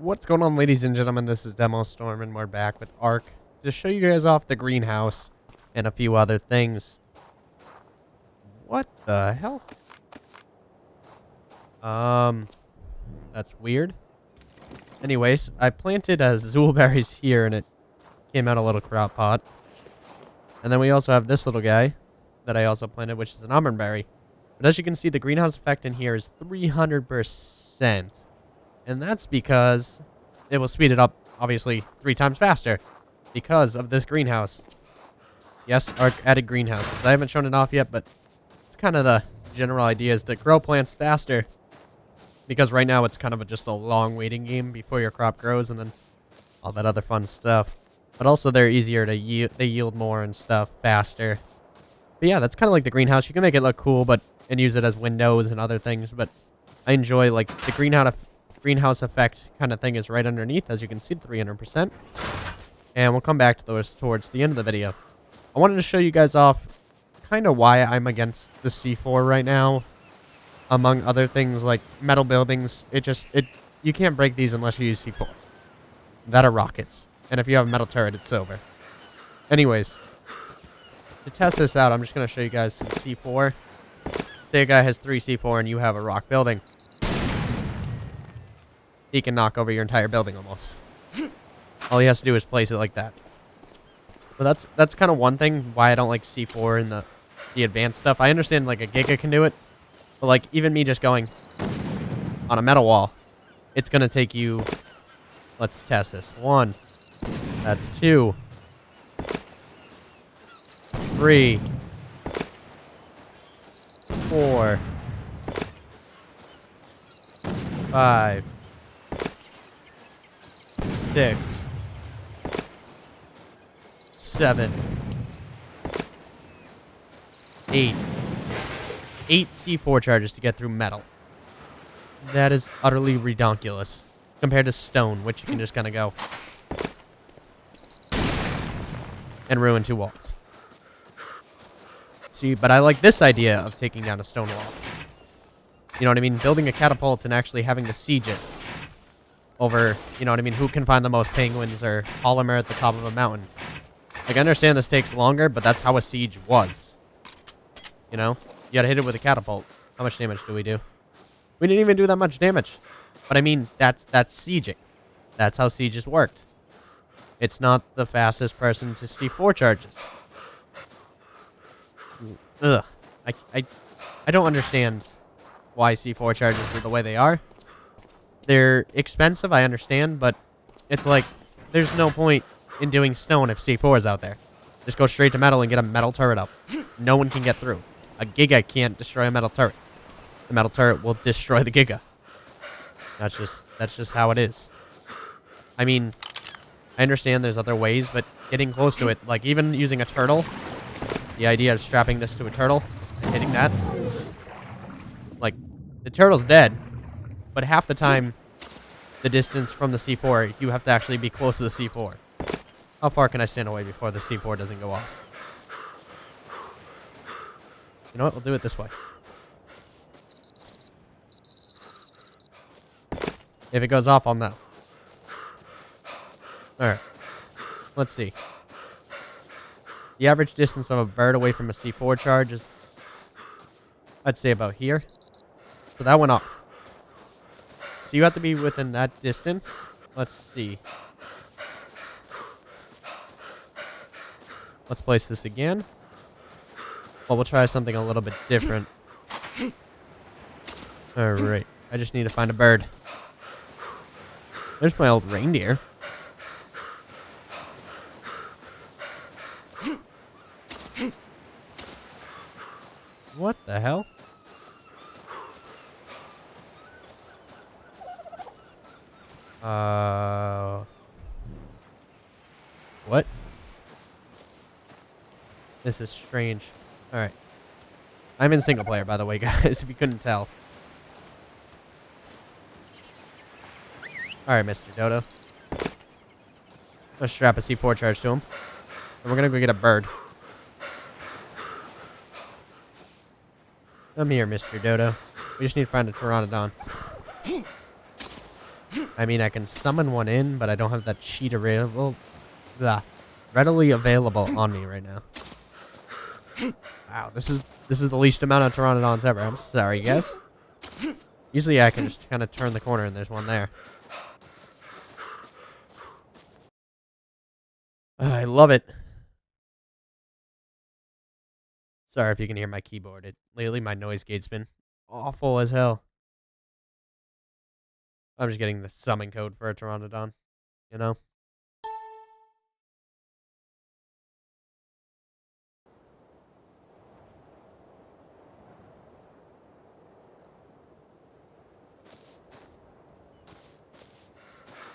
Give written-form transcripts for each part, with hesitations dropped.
What's going on, ladies and gentlemen? This is DemoStorm, and we're back with ARK to show you guys off the greenhouse and a few other things. What the hell? That's weird. Anyways, I planted zoolberries here, and it came out a little crop pot. And then we also have this little guy that I also planted, which is an almond berry. But as you can see, the greenhouse effect in here is 300%. And that's because it will speed it up, obviously, 3 times faster because of this greenhouse. Yes, ARK added greenhouses. I haven't shown it off yet, but it's kind of the general idea is to grow plants faster. Because right now it's kind of just a long waiting game before your crop grows and then all that other fun stuff. But also they're easier to yield, they yield more and stuff faster. But yeah, that's kind of like the greenhouse. You can make it look cool and use it as windows and other things, but I enjoy like the greenhouse effect kind of thing is right underneath, as you can see, 300%. And we'll come back to those towards the end of the video. I wanted to show you guys off kind of why I'm against the C4 right now. Among other things like metal buildings, you can't break these unless you use C4. That are rockets. And if you have a metal turret, it's over. Anyways, to test this out, I'm just going to show you guys some C4. Say a guy has 3 C4 and you have a rock building. He can knock over your entire building almost. All he has to do is place it like that. But that's kind of one thing why I don't like C4 and the advanced stuff. I understand like a Giga can do it. But like even me just going on a metal wall, it's going to take you... Let's test this. 1. That's 2. 3. 4. 5. 6. 7. 8. 8 C4 charges to get through metal. That is utterly redonkulous compared to stone, which you can just kind of go and ruin 2 walls. See, but I like this idea of taking down a stone wall. You know what I mean? Building a catapult and actually having to siege it over, you know what I mean? Who can find the most penguins or polymer at the top of a mountain? Like, I understand this takes longer, but that's how a siege was. You know? You gotta hit it with a catapult. How much damage do we do? We didn't even do that much damage. But I mean, that's sieging. That's how sieges worked. It's not the fastest person to C4 charges. Ugh. I don't understand why C4 charges are the way they are. They're expensive, I understand, but it's like, there's no point in doing stone if C4 is out there. Just go straight to metal and get a metal turret up. No one can get through. A Giga can't destroy a metal turret. The metal turret will destroy the Giga. That's just how it is. I mean, I understand there's other ways, but getting close to it, like even using a turtle, the idea of strapping this to a turtle and hitting that, like, the turtle's dead, but half the time, the distance from the C4, you have to actually be close to the C4. How far can I stand away before the C4 doesn't go off? You know what? We'll do it this way. If it goes off, I'll know. Alright. Let's see. The average distance of a bird away from a C4 charge is, I'd say, about here. So that went off. So you have to be within that distance. Let's see. Let's place this again. Well, we'll try something a little bit different. Alright. I just need to find a bird. There's my old reindeer. What the hell? What? This is strange. Alright. I'm in single player, by the way, guys, if you couldn't tell. Alright, Mr. Dodo. Let's strap a C4 charge to him. And we're gonna go get a bird. Come here, Mr. Dodo. We just need to find a pteranodon. I I mean, I can summon one in, but I don't have that sheet readily available on me right now. Wow, this is the least amount of pteranodons ever. I'm sorry, guys. Usually I can just kind of turn the corner and there's one there. I love it. Sorry if you can hear my keyboard. Lately my noise gate's been awful as hell. I'm just getting the summon code for a pteranodon, you know?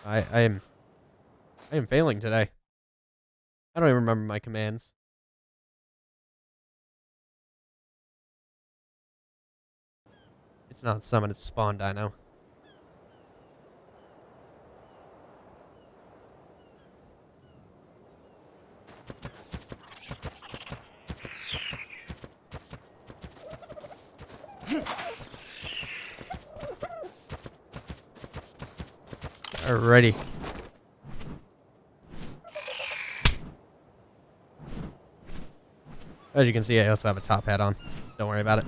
I am failing today. I don't even remember my commands. It's not summon, it's spawn dino. Alrighty. As you can see, I also have a top hat on. Don't worry about it.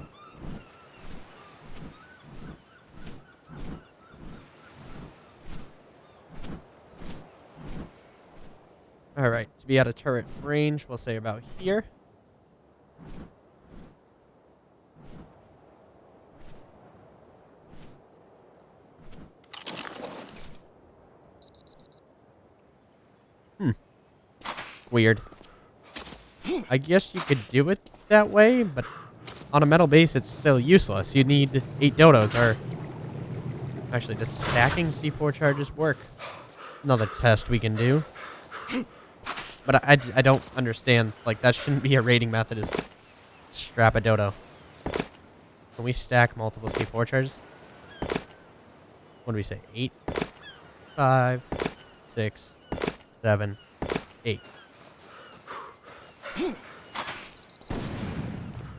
Alright, to be out of turret range, we'll say about here. Weird. I guess you could do it that way, but on a metal base, it's still useless. You need 8 dodos, or... Actually, does stacking C4 charges work? Another test we can do. But I don't understand. Like, that shouldn't be a rating method, is strap a dodo. Can we stack multiple C4 charges? What do we say? 8? 5, 6, 7, 8.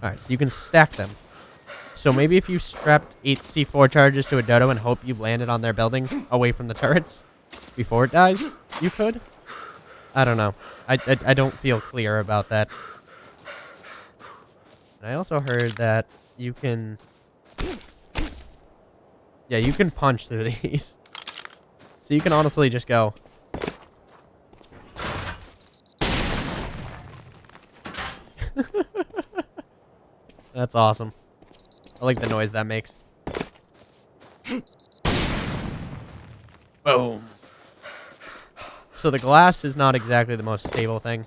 Alright, so you can stack them. So maybe if you strapped 8 C4 charges to a dodo and hope you landed on their building away from the turrets before it dies, you could? I don't know. I don't feel clear about that. And I also heard that you can... Yeah, you can punch through these. So you can honestly just go... That's awesome. I like the noise that makes. Boom. So the glass is not exactly the most stable thing.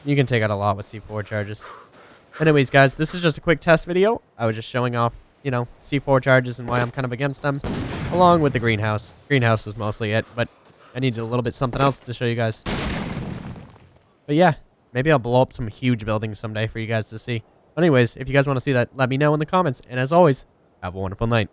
You can take out a lot with C4 charges. Anyways, guys, this is just a quick test video. I was just showing off, you know, C4 charges and why I'm kind of against them, along with the greenhouse. Greenhouse was mostly it, but I needed a little bit something else to show you guys. But yeah, maybe I'll blow up some huge buildings someday for you guys to see. Anyways, if you guys want to see that, let me know in the comments. And as always, have a wonderful night.